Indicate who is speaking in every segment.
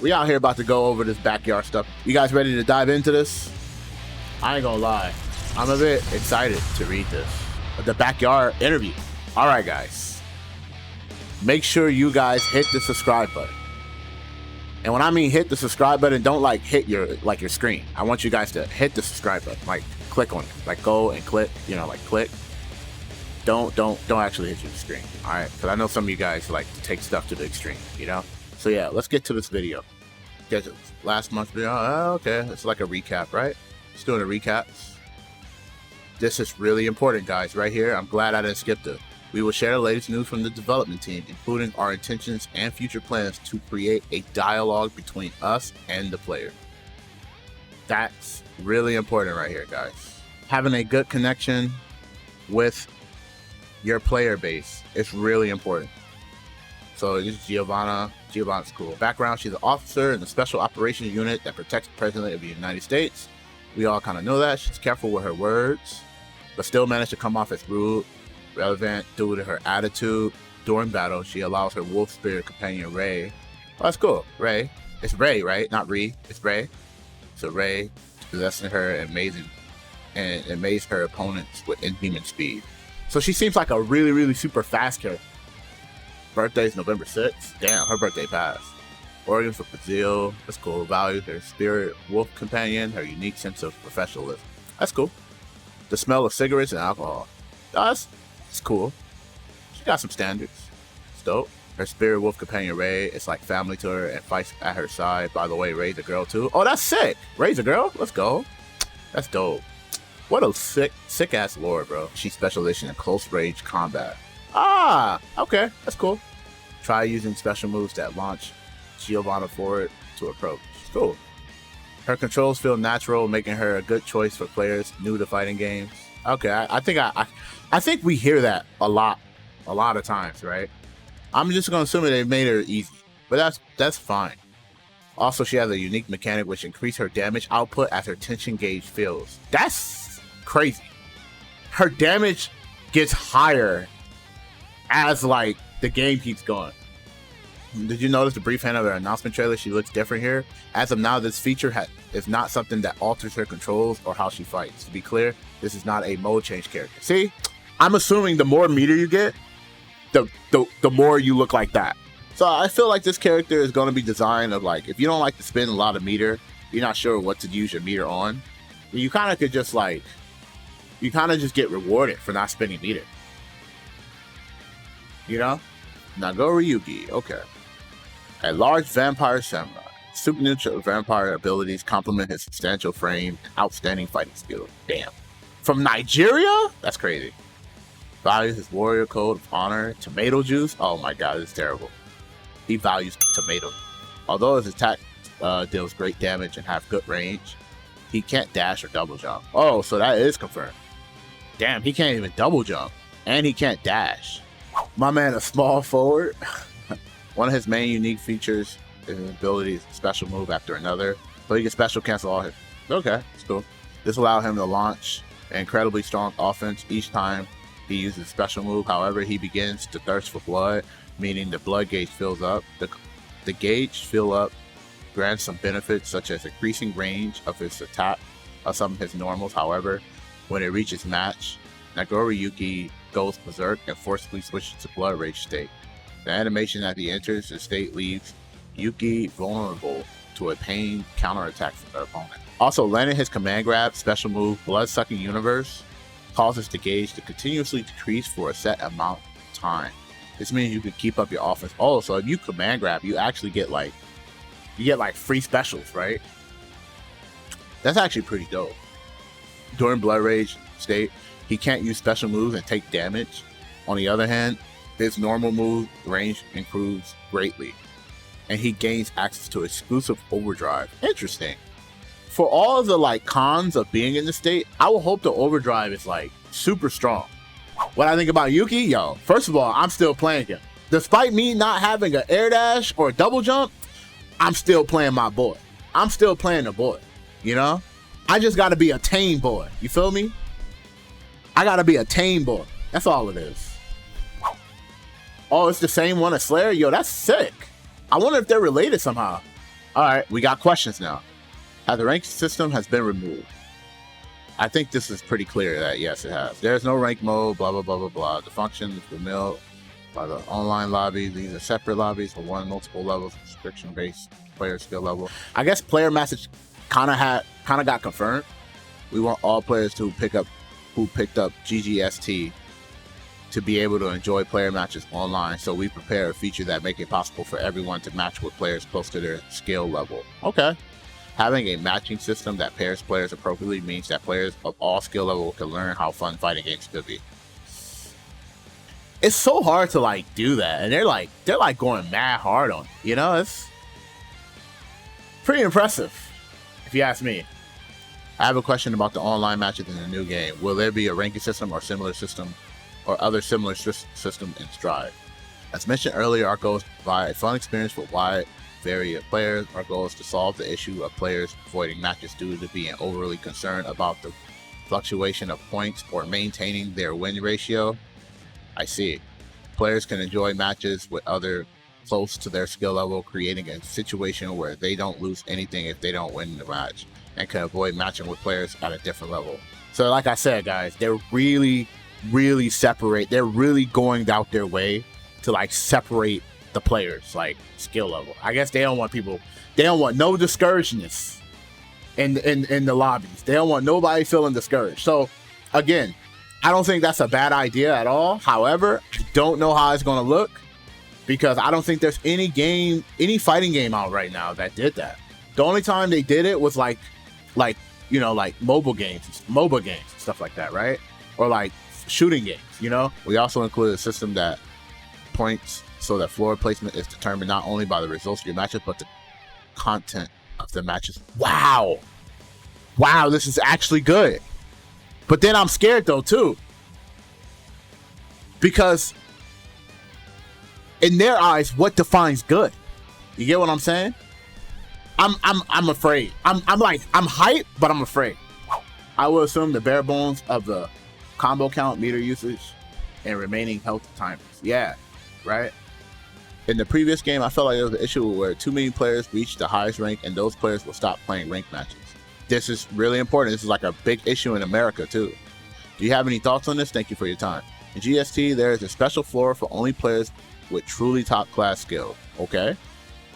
Speaker 1: We out here about to go over this backyard stuff. You guys ready to dive into this? I ain't gonna lie. I'm a bit excited to read this. The backyard interview. All right, guys. Make sure you guys hit the subscribe button. And when I mean hit the subscribe button, don't like hit your screen. I want you guys to hit the subscribe button. Like click on it. Like go and click, you know, like click. Don't actually hit your screen. All right? Because I know some of you guys like to take stuff to the extreme, you know? So yeah, let's get to this video. Get to last month's video. Oh, okay. It's like a recap, right? Just doing a recap. This is really important, guys, right here. I'm glad I didn't skip this. We will share the latest news from the development team, including our intentions and future plans to create a dialogue between us and the player. That's really important right here, guys. Having a good connection with your player base is really important. So this is Giovanna. Giovanna's cool. Background, she's an officer in the Special Operations Unit that protects the President of the United States. We all kind of know that. She's careful with her words, but still managed to come off as rude, relevant due to her attitude. During battle, she allows her wolf spirit companion RayC. Oh, that's cool. RayC. It's RayC, right? Not Ree. It's RayC. So RayC possessing her and amaze her opponents with inhuman speed. So she seems like a really, really super fast character. Birthday's November 6th. Damn, her birthday passed. Organs for Brazil. That's cool. Values her spirit wolf companion, her unique sense of professionalism. That's cool. The smell of cigarettes and alcohol. That's cool. She got some standards. It's dope. Her spirit wolf companion RayC is like family to her and fights at her side. By the way, RayC's a girl too. Oh, that's sick. RayC's a girl? Let's go. That's dope. What a sick ass lore, bro. She's special edition in close range combat. Ah, okay. That's cool. Try using special moves that launch Giovanna forward to approach. Cool. Her controls feel natural, making her a good choice for players new to fighting games. Okay, I think we hear that a lot of times, right? I'm just gonna assume that they made her easy, but that's fine. Also, she has a unique mechanic which increases her damage output as her tension gauge fills. That's crazy. Her damage gets higher as like the game keeps going. Did you notice the brief hand of her announcement trailer? She looks different here. As of now, this feature is not something that alters her controls or how she fights. To be clear, this is not a mode change character. See, I'm assuming the more meter you get, the more you look like that. So I feel like this character is going to be designed of like, if you don't like to spend a lot of meter, you're not sure what to use your meter on, you kind of could just like, you kind of just get rewarded for not spending meter. You know? Nagoriyuki, okay. A large vampire samurai. Supernatural vampire abilities complement his substantial frame and outstanding fighting skill. Damn. From Nigeria? That's crazy. Values his warrior code of honor. Tomato juice? Oh my god, it's terrible. He values tomato. Although his attack deals great damage and have good range, he can't dash or double jump. Oh, so that is confirmed. Damn, he can't even double jump. And he can't dash. My man, a small forward. One of his main unique features is his ability to special move after another, so he can special cancel all his. Okay, it's cool. This allows him to launch an incredibly strong offense each time he uses special move. However, he begins to thirst for blood, meaning the blood gauge fills up. The gauge fill up grants some benefits such as increasing range of his attack of some of his normals. However, when it reaches match, Nagoriyuki goes berserk and forcibly switches to blood rage state. The animation as he enters the state leaves Yuki vulnerable to a pain counterattack from their opponent. Also, landing his command grab special move Blood-Sucking Universe causes the gauge to continuously decrease for a set amount of time. This means you can keep up your offense. Oh, so if you command grab, you actually get like free specials, right? That's actually pretty dope. During Blood Rage state, he can't use special moves and take damage. On the other hand, his normal move range improves greatly, and he gains access to exclusive overdrive. Interesting. For all of the like cons of being in the state, I will hope the overdrive is like super strong. What I think about Yuki, yo, first of all, I'm still playing him. Despite me not having an air dash or a double jump, I'm still playing my boy. I'm still playing the boy, you know? I just gotta be a tame boy, you feel me? I gotta be a tame boy. That's all it is. Oh, it's the same one as Slayer? Yo, that's sick. I wonder if they're related somehow. All right, we got questions now. How the rank system has been removed. I think this is pretty clear that yes, it has. There's no rank mode, blah, blah, blah, blah, blah. The functions removed by the online lobby. These are separate lobbies for one multiple levels, restriction-based player skill level. I guess player message kind of got confirmed. We want all players who picked up GGST to be able to enjoy player matches online. So we prepare a feature that make it possible for everyone to match with players close to their skill level. Okay. Having a matching system that pairs players appropriately means that players of all skill levels can learn how fun fighting games could be. It's so hard to like do that, and they're like going mad hard on it. You know, it's pretty impressive, if you ask me. I have a question about the online matches in the new game. Will there be a ranking system or similar system, or other similar system in Stride? As mentioned earlier, our goal is to provide a fun experience for wide variety of players. Our goal is to solve the issue of players avoiding matches due to being overly concerned about the fluctuation of points or maintaining their win ratio. I see. Players can enjoy matches with other close to their skill level, creating a situation where they don't lose anything if they don't win the match, and can avoid matching with players at a different level. So like I said, guys, they're really separate. They're really going out their way to like separate the players, like skill level. I guess they don't want no discouragedness in the lobbies. They don't want nobody feeling discouraged. So again, I don't think that's a bad idea at all. However, I don't know how it's going to look, because I don't think there's any fighting game out right now that did that. The only time they did it was like you know, like MOBA games and stuff like that, right? Or like shooting games, you know? We also include a system that points so that floor placement is determined not only by the results of your matches, but the content of the matches. Wow, this is actually good. But then I'm scared though too, because in their eyes, what defines good? You get what I'm saying? I'm afraid. I'm hyped, but I'm afraid. I will assume the bare bones of the combo count, meter usage, and remaining health timers. Yeah, right. In the previous game, I felt like there was an issue where too many players reached the highest rank, and those players will stop playing ranked matches. This is really important. This is like a big issue in America too. Do you have any thoughts on this? Thank you for your time. In GST, there is a special floor for only players with truly top class skill. Okay.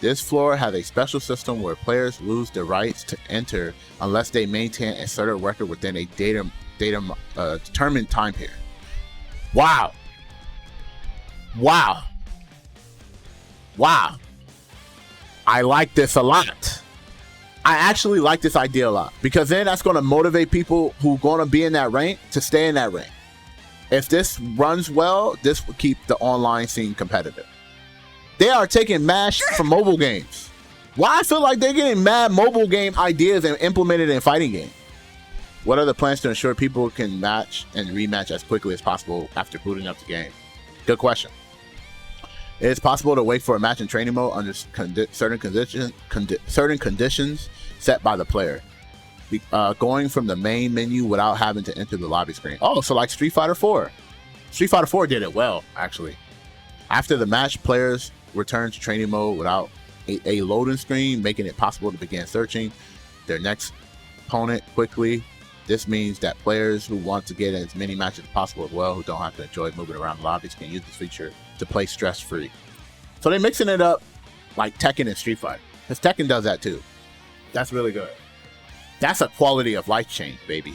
Speaker 1: This floor has a special system where players lose the rights to enter unless they maintain a certain record within a determined time period. Wow. I like this a lot. I actually like this idea a lot, because then that's going to motivate people who are going to be in that rank to stay in that rank. If this runs well, this will keep the online scene competitive. They are taking MASH from mobile games. Why I feel like they're getting mad mobile game ideas and implemented in fighting games. What are the plans to ensure people can match and rematch as quickly as possible after booting up the game? Good question. It is possible to wait for a match in training mode under certain conditions set by the player. Going from the main menu without having to enter the lobby screen. Oh, so like Street Fighter 4. Street Fighter 4 did it well, actually. After the match, players return to training mode without a loading screen, making it possible to begin searching their next opponent quickly. This means that players who want to get as many matches as possible as well, who don't have to enjoy moving around the lobbies, can use this feature to play stress-free. So they're mixing it up like Tekken and Street Fighter, because Tekken does that too. That's really good. That's a quality of life change, baby.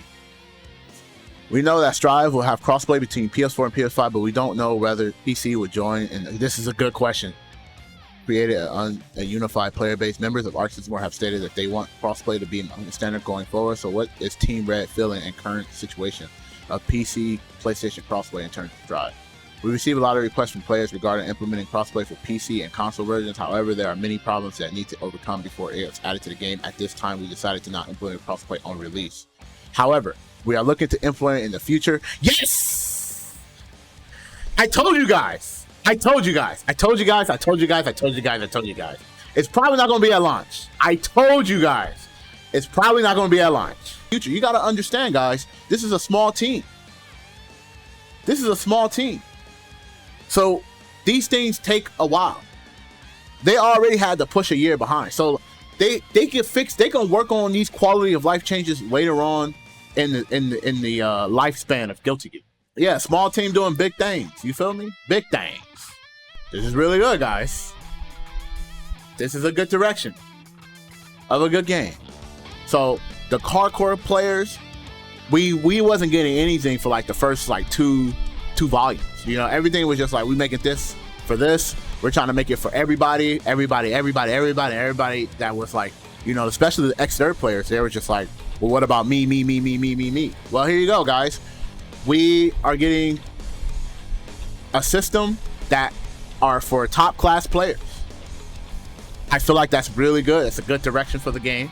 Speaker 1: We know that Strive will have crossplay between PS4 and PS5, but we don't know whether PC would join, and this is a good question. Created a unified player base. Members of Arc System have stated that they want crossplay to be a standard going forward. So what is Team Red feeling in current situation of PC, PlayStation crossplay in terms of Strive? We receive a lot of requests from players regarding implementing crossplay for PC and console versions. However, there are many problems that need to overcome before it is added to the game. At this time, we decided to not implement crossplay on release. However, we are looking to implement it in the future. Yes! I told you guys. It's probably not going to be at launch. I told you guys. It's probably not going to be at launch. Future, you got to understand, guys, this is a small team. So these things take a while. They already had to push a year behind. So they can fix. They can work on these quality of life changes later on in the lifespan of Guilty Gear. Yeah, small team doing big things. You feel me? Big things. This is really good, guys. This is a good direction of a good game. So the hardcore players, we wasn't getting anything for like the first like two volumes. You know, everything was just like, we making this for this. We're trying to make it for everybody that was like, you know, especially the X3rd players. They were just like, well, what about me? Well, here you go, guys. We are getting a system that are for top class players. I feel like that's really good. It's a good direction for the game.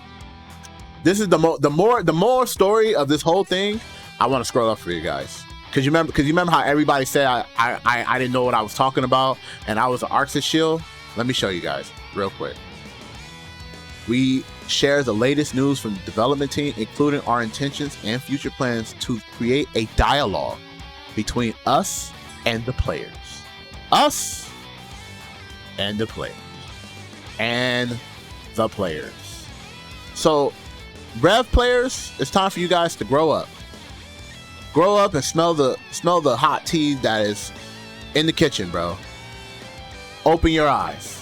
Speaker 1: This is the more story of this whole thing. I want to scroll up for you guys. Cause you remember how everybody said I didn't know what I was talking about and I was an Arxis shield? Let me show you guys real quick. We share the latest news from the development team, including our intentions and future plans to create a dialogue between us and the players. Us and the players. And the players. So, Rev players, it's time for you guys to grow up. Grow up and smell the hot tea that is in the kitchen, bro. Open your eyes.